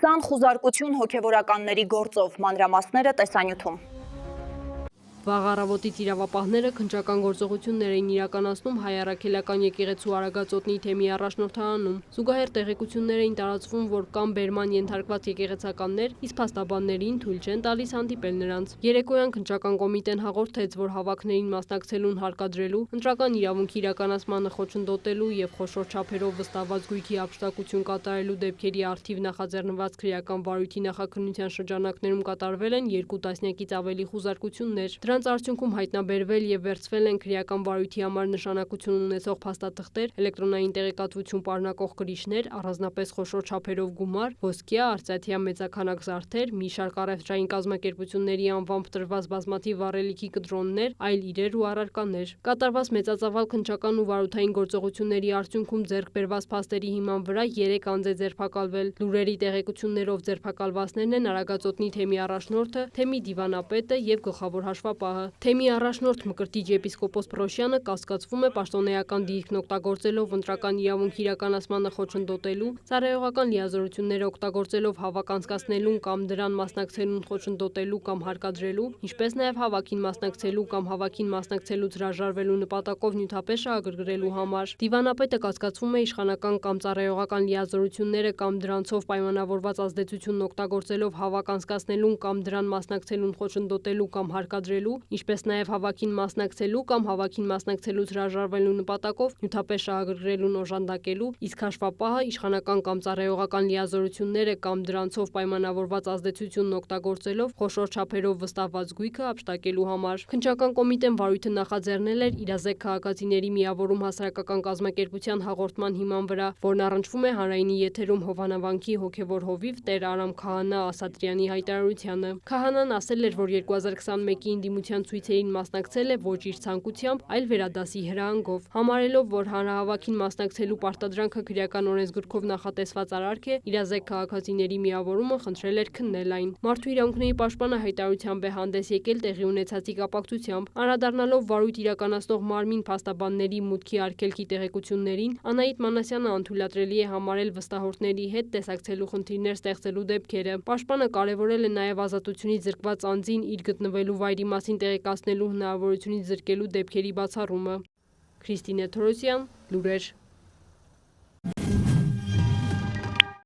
20 խուզարկություն հոգևորականների գործով, մանրամասները տեսանյութում։ Վաղ առավոտից իրավապահները քննչական գործողություններ էին իրականացնում Հայ առաքելական եկեղեցու Արագածոտնի թեմի առաջնորդարանում։ Զուգահեռ տեղեկություններ էին տարածվում, որ կան բերման ենթարկված եկեղեցականներ, իսկ փաստաբաններին թույլ չեն տալիս հանդիպել նրանց։ Երեկոյան քննչական կոմիտեն հաղորդեց, որ հավաքներին մասնակցելուն հարկադրելու, ընտրական իրավունքի իրականացմանը խոչընդոտելու եւ խոշոր չափերով վստահված գույքի ապշտակություն կատարելու դեպքերի առթիվ նախաձեռնված քրեական վարույթի նախաքննության շրջանակներում կատարվել են 2 տասնյակից ավելի խուզարկություններ։ Դրանց արդյունքում հայտնաբերվել եւ վերցվել են քրեական վարույթի համար նշանակություն ունեցող փաստաթղթեր, էլեկտրոնային տեղեկատվություն պարունակող գրիչներ, առանձնապես խոշոր չափերով գումար, ոսկյա, արծաթյա մեծաքանակ զարդեր, մի շարք առևտրային կազմակերպությունների անվամբ տրված բազմաթիվ վառելիքի կտրոններ, այլ իրեր ու առարկաներ։ Կատարված մեծածավալ քննչական ու վարութային գործողությունների արդյունքում ձեռք բերված փաստերի հիման վրա 3 անձ է ձերբակալվել։ Լուրերի տեղեկություններով ձերբակալվածներն են Արագածոտնի թեմի առաջնորդը, թեմի դիվանապետը եւ գլխավոր հաշվապահը։ Թեմի առաջնորդ Մկրտիչ եպիսկոպոս Պրոշյանը կասկածվում է պաշտոնեական դիրքն օգտագործելով ընտրական իրավունքի իրականացմանը խոչընդոտելու, ծառայողական լիազորությունները օգտագործելով հավաք անցկացնելուն կամ դրան մասնակցելուն խոչընդոտելու կամ հարկադրելու, ինչպես նաև հավաքին մասնակցելու կամ հավաքին մասնակցելուց հրաժարվելու նպատակով նյութապես շահագրգռելու համար։ Դիվանապետը կասկածվում է իշխանական կամ ծառայողական լիազորությունները կամ դրանցով պայմանավորված ազդեցությունն օգտագործելով հավաք անցկացնելուն կամ դրան մասնակցելուն խոչընդոտելու կամ հարկադրելու, ինչպես նաև հավաքին մասնակցելու կամ հավաքին մասնակցելուց հրաժարվելու նպատակով նյութապես շահագրգռելուն օժանդակելու, իսկ հաշվապահը իշխանական կամ ծառայողական լիազորությունները կամ դրանցով պայմանավորված ազդեցությունն օգտագործելով խոշոր չափերով վստահված գույքը ապշտակելու համար։ Քննչական կոմիտեն վարույթը նախաձեռնել էր իրազեկ քաղաքացիների միավորում հասարակական կազմակերպության հաղորդման հիման վրա, որն առնչվում է հանրայինի եթերում Հովանավանքի հոգևոր հովիվ Տեր Արամ Քահանա Ասատրյանի հայտարարությանը։ Քահանան ասել էր, որ 2021-ի ընդդիմության ցույցերին մասնակցել է ոչ իր ցանկությամբ, այլ վերադասի հրահանգով, համարելով, որ հանրահավաքին մասնակցելու պարտադրանքը քրեական օրենսգրքով նախատեսված արարք է, իրազեկ քաղաքացիների միավորումը խնդրել էր քննել այն։ Մարդու իրավունքների պաշտպանը հայտարարությամբ է հանդես եկել տեղի ունեցածի կապակցությամբ, անդրադառնալով վարույթ իրականացնող մարմին փաստաբանների մուտքի արգելքի տեղեկություններին, Անահիտ Մանասյանը անթույլատրելի է համարել վստահորդների հետ տեսակցելու խնդիրներ ստեղծելու դեպքերը։ Պաշտպանը կարևորել է նաև ազատությունից զրկված անձին իր գտնվելու վայրի մասին տեղեկացնելու հնարավորությունից զրկելու դեպքերի բացառումը։ Քրիստինե Թորոսյան, լուրեր։